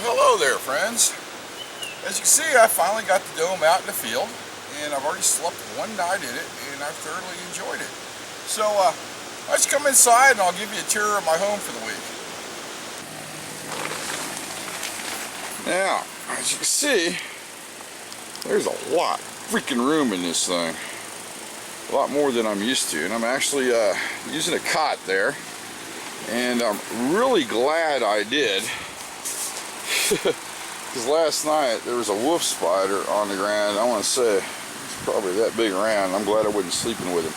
Well, hello there, friends. As you can see, I finally got the dome out in the field, and I've already slept one night in it, and I've thoroughly enjoyed it. So, let's come inside, and I'll give you a tour of my home for the week. Now, as you can see, there's a lot of freaking room in this thing. A lot more than I'm used to, and I'm actually using a cot there, and I'm really glad I did. Because last night there was a wolf spider on the ground. I want to say it's probably that big around. I'm glad I wasn't sleeping with him.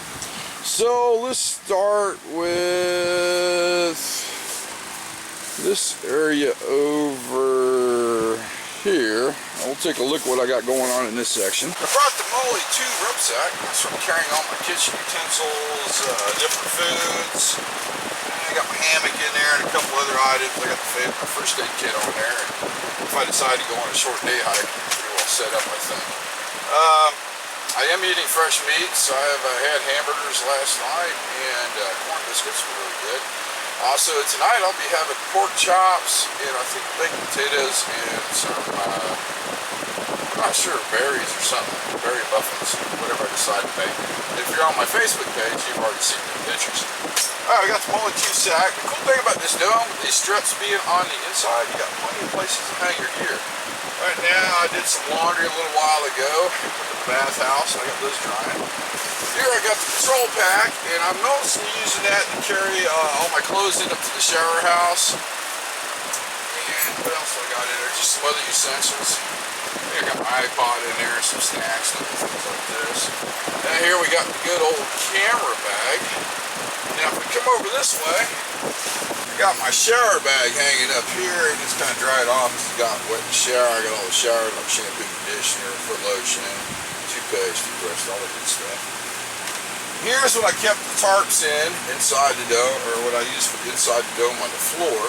So let's start with this area over here. We'll take a look at what I got going on in this section. I brought the Molly 2 rucksack, so I'm carrying all my kitchen utensils, different foods. I got my hammock in there and a couple other items. I got my first aid kit on there. If I decide to go on a short day hike, I'm pretty well set up, I think. I am eating fresh meat, so I've had hamburgers last night, and corn biscuits were really good. Also, tonight I'll be having pork chops, and I think baked potatoes, and some, I'm not sure, berries or something, berry muffins, whatever I decide to make. If you're on my Facebook page, you've already seen the pictures. Alright, I got the Molly 2 sack. The cool thing about this dome, with these struts being on the inside, you got plenty of places to hang your gear. Right now, I did some laundry a little while ago at the bathhouse. I got those drying. Here I got the patrol pack, and I'm mostly using that to carry all my clothes in up to the shower house. And what else I got in there? Just some other essentials. I got my iPod in there, some snacks and things like this. And here we got the good old camera bag. Now if we come over this way, I got my shower bag hanging up here, and it's kind of dried off. It's got wet in the shower. I got all the shower, like shampoo, conditioner, foot lotion, toothpaste, toothbrush, all that good stuff. Here's what I kept the tarps inside the dome, or what I use for inside the dome on the floor.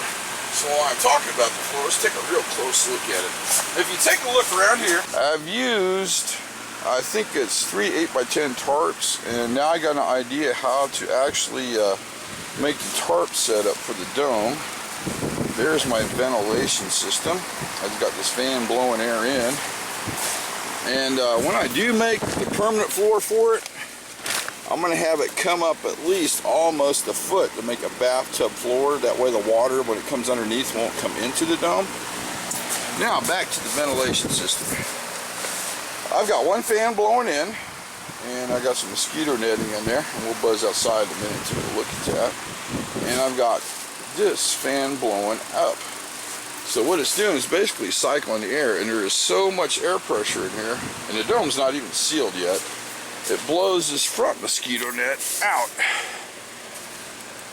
So while I'm talking about the floor, let's take a real close look at it. If you take a look around here, I've used, I think it's 3 8x10 tarps, and now I got an idea how to actually make the tarp setup for the dome. There's my ventilation system. I've got this fan blowing air in. And when I do make the permanent floor for it, I'm going to have it come up at least almost a foot to make a bathtub floor. That way the water, when it comes underneath, won't come into the dome. Now back to the ventilation system. I've got one fan blowing in, and I got some mosquito netting in there, and we'll buzz outside in a minute to look at that. And I've got this fan blowing up. So what it's doing is basically cycling the air, and there is so much air pressure in here, and the dome's not even sealed yet. It blows this front mosquito net out.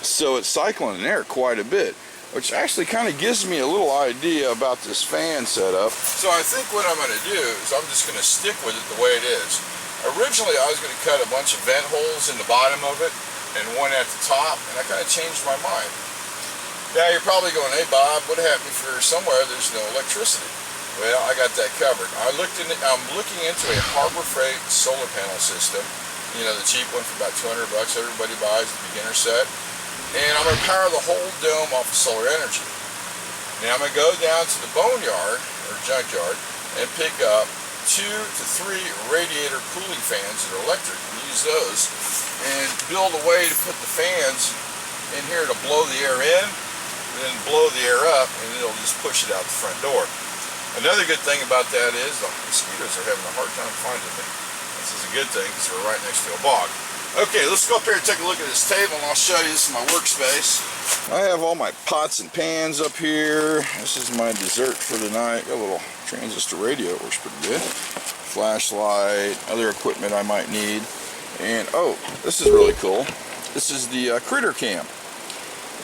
So it's cycling the air quite a bit, which actually kind of gives me a little idea about this fan setup. So I think what I'm going to do is I'm just going to stick with it the way it is. Originally I was going to cut a bunch of vent holes in the bottom of it and one at the top, and I kind of changed my mind. Now you're probably going, hey Bob, what happened if you're somewhere there's no electricity? Well, I got that covered. I'm looking into a Harbor Freight solar panel system. You know, the cheap one for about $200 everybody buys, the beginner set. And I'm going to power the whole dome off of solar energy. Now I'm going to go down to the boneyard, or junkyard, and pick up 2 to 3 radiator cooling fans that are electric. Use those and build a way to put the fans in here to blow the air in, then blow the air up, and it'll just push it out the front door. Another good thing about that is the mosquitoes are having a hard time finding me. This is a good thing because we're right next to a bog. Okay, let's go up here and take a look at this table, and I'll show you. This is my workspace. I have all my pots and pans up here. This is my dessert for the night. Got a little transistor radio, it works pretty good. Flashlight, other equipment I might need. And oh, this is really cool. This is the critter cam.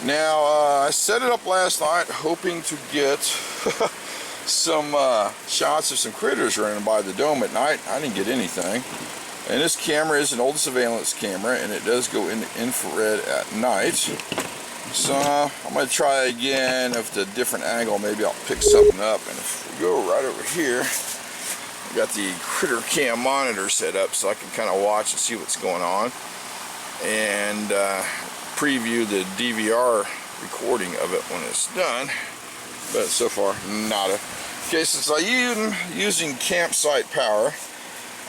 Now, I set it up last night hoping to get some shots of some critters running by the dome at night. I didn't get anything. And this camera is an old surveillance camera, and it does go into infrared at night. So I'm going to try again with a different angle. Maybe I'll pick something up. And if we go right over here, I got the critter cam monitor set up so I can kind of watch and see what's going on, and preview the DVR recording of it when it's done. but so far, nada. Okay, since I'm using campsite power,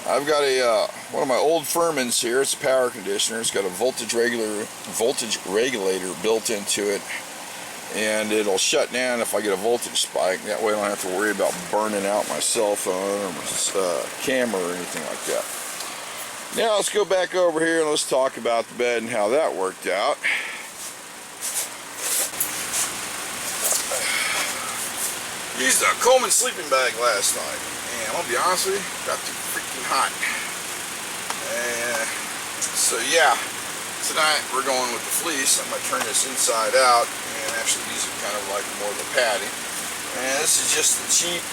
I've got a one of my old Furmans here. It's a power conditioner. It's got a voltage regulator built into it, and it'll shut down if I get a voltage spike. That way I don't have to worry about burning out my cell phone or my camera or anything like that. Now let's go back over here and let's talk about the bed and how that worked out. Used a Coleman sleeping bag last night, and I'll be honest with you, got too freaking hot. And so yeah, tonight we're going with the fleece. I'm going to turn this inside out and actually use it kind of like more of a padding. And this is just a cheap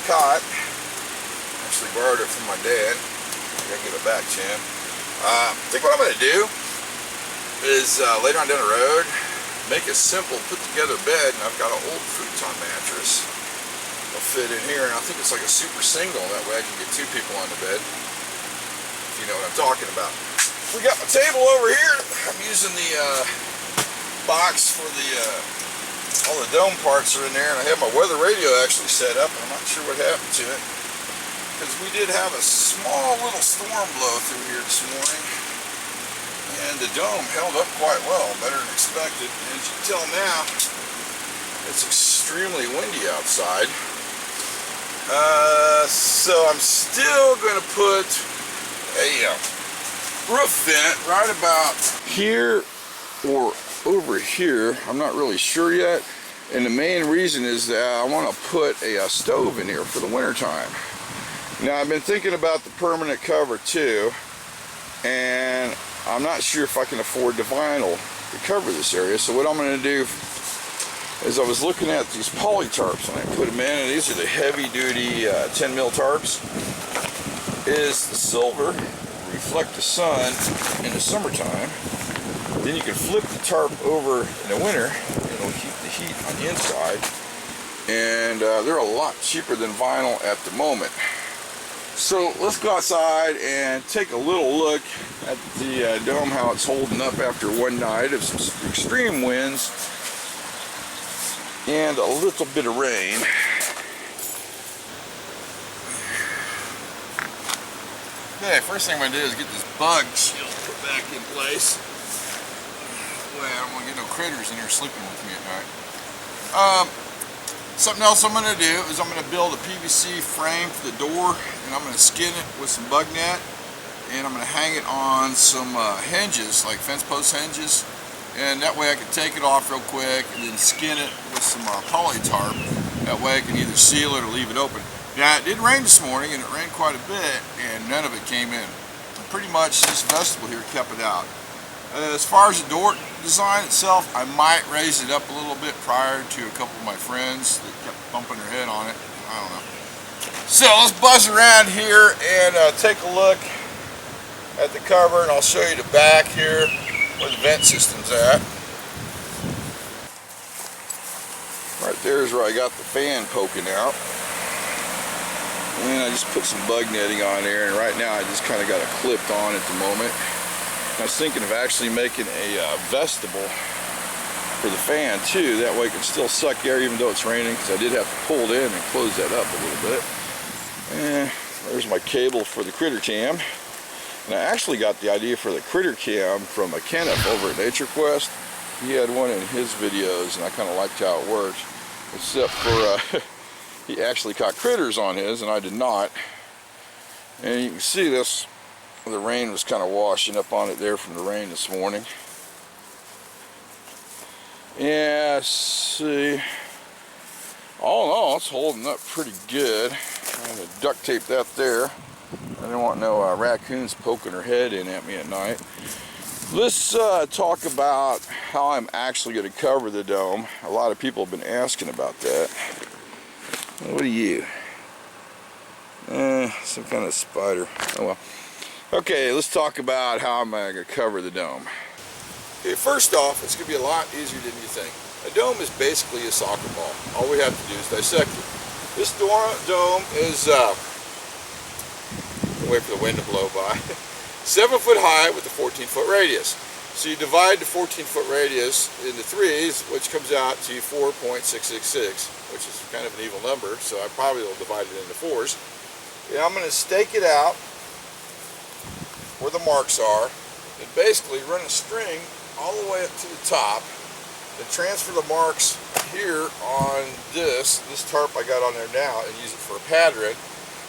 cot. Actually borrowed it from my dad. I gotta give it back to him. I think what I'm going to do is later on down the road, make a simple put together bed, and I've got an old futon mattress. It'll fit in here, and I think it's like a super single. That way I can get 2 people on the bed, if you know what I'm talking about. We got my table over here. I'm using the box for the all the dome parts are in there, and I have my weather radio actually set up, and I'm not sure what happened to it, because we did have a small little storm blow through here this morning. And the dome held up quite well, better than expected. And as you can tell now, it's extremely windy outside. So I'm still going to put a roof vent right about here or over here. I'm not really sure yet. And the main reason is that I want to put a stove in here for the winter time. Now I've been thinking about the permanent cover too, and I'm not sure if I can afford the vinyl to cover this area. So what I'm going to do is, I was looking at these poly tarps and I put them in, and these are the heavy duty 10 mil tarps. Is the silver reflect the sun in the summertime, then you can flip the tarp over in the winter and it'll keep the heat on the inside, and they're a lot cheaper than vinyl at the moment. So let's go outside and take a little look at the dome, how it's holding up after one night of some extreme winds and a little bit of rain. Okay, first thing I'm going to do is get this bug shield put back in place. Well, I don't want to get no critters in here sleeping with me at night. Something else I'm going to do is I'm going to build a PVC frame for the door, and I'm going to skin it with some bug net, and I'm going to hang it on some hinges, like fence post hinges, and that way I can take it off real quick and then skin it with some poly tarp. That way I can either seal it or leave it open. Now, it did rain this morning, and it rained quite a bit, and none of it came in. Pretty much this vegetable here kept it out. As far as the door design itself, I might raise it up a little bit prior to a couple of my friends that kept bumping their head on it. I don't know. So let's buzz around here and take a look at the cover, and I'll show you the back here where the vent system's at. Right there is where I got the fan poking out. And I just put some bug netting on there, and right now I just kind of got it clipped on at the moment. I was thinking of actually making a vestibule for the fan too. That way it can still suck air even though it's raining, because I did have to pull it in and close that up a little bit. And there's my cable for the critter cam. And I actually got the idea for the critter cam from a Kenneth over at Nature Quest. He had one in his videos, and I kind of liked how it worked. Except for he actually caught critters on his, and I did not. And you can see this. The rain was kind of washing up on it there from the rain this morning. Yeah, see. All in all, it's holding up pretty good. I'm going to duct tape that there. I didn't want no raccoons poking their head in at me at night. Let's talk about how I'm actually going to cover the dome. A lot of people have been asking about that. What are you? Some kind of spider. Oh well. Okay, let's talk about how I'm going to cover the dome. Okay, first off, it's going to be a lot easier than you think. A dome is basically a soccer ball. All we have to do is dissect it. This dome is, wait for the wind to blow by, 7 foot high with a 14-foot radius. So you divide the 14-foot radius into threes, which comes out to 4.666, which is kind of an evil number, so I probably will divide it into fours. And I'm going to stake it out where the marks are, and basically run a string all the way up to the top, and transfer the marks here on this tarp I got on there now, and use it for a pattern.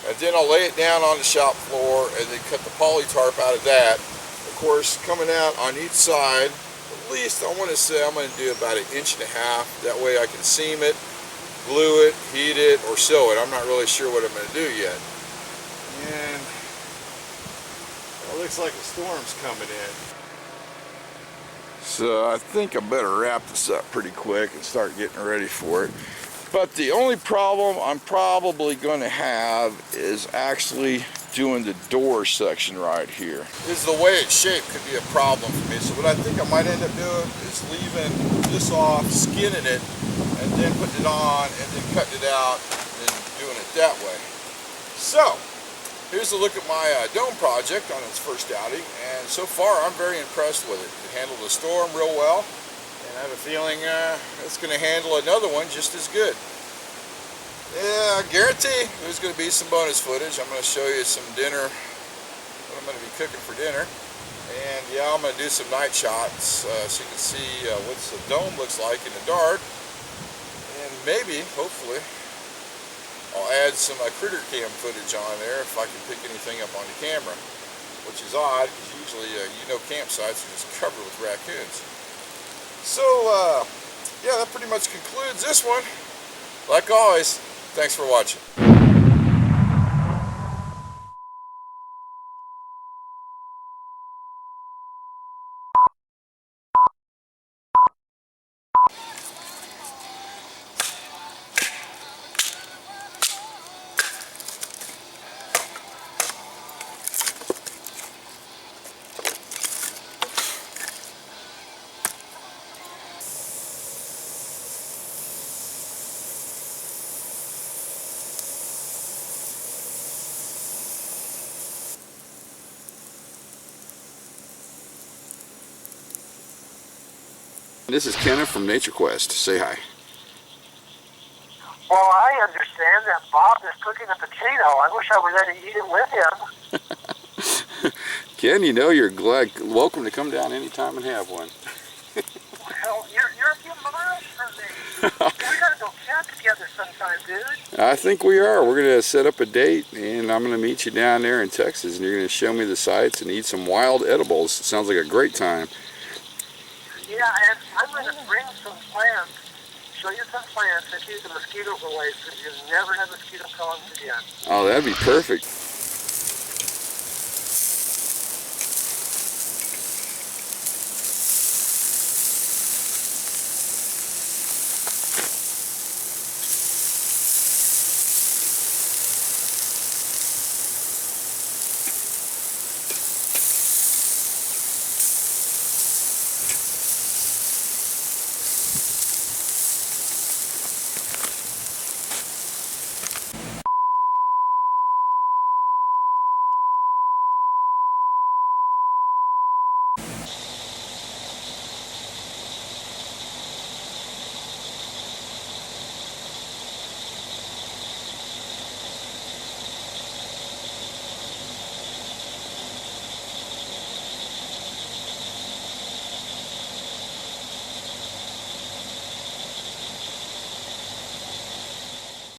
And then I'll lay it down on the shop floor and then cut the poly tarp out of that. Of course, coming out on each side, at least I want to say I'm going to do about 1.5 inches. That way I can seam it, glue it, heat it, or sew it. I'm not really sure what I'm going to do yet. And it looks like a storm's coming in. So I think I better wrap this up pretty quick and start getting ready for it. But the only problem I'm probably going to have is actually doing the door section right here. Is the way it's shaped could be a problem for me. So what I think I might end up doing is leaving this off, skinning it, and then putting it on, and then cutting it out, and then doing it that way. So here's a look at my dome project on its first outing, and so far I'm very impressed with it. It handled the storm real well. I have a feeling it's going to handle another one just as good. Yeah, I guarantee there's going to be some bonus footage. I'm going to show you some dinner, what I'm going to be cooking for dinner. And yeah, I'm going to do some night shots so you can see what the dome looks like in the dark. And maybe, hopefully, I'll add some critter cam footage on there if I can pick anything up on the camera. Which is odd, because usually, campsites are just covered with raccoons. So, yeah, that pretty much concludes this one. Like always, thanks for watching. This is Kenneth from Nature Quest. Say hi. Well, I understand that Bob is cooking a potato. I wish I was there to eat it with him. Ken, you know you're welcome to come down anytime and have one. Well, you're a few miles from me. We gotta go camp together sometime, dude. I think we are. We're going to set up a date, and I'm going to meet you down there in Texas, and you're going to show me the sights and eat some wild edibles. It sounds like a great time. Yeah, and I'm going to bring some plants, show you some plants that keep the mosquitoes away so you never have mosquito colonies again. Oh, that'd be perfect.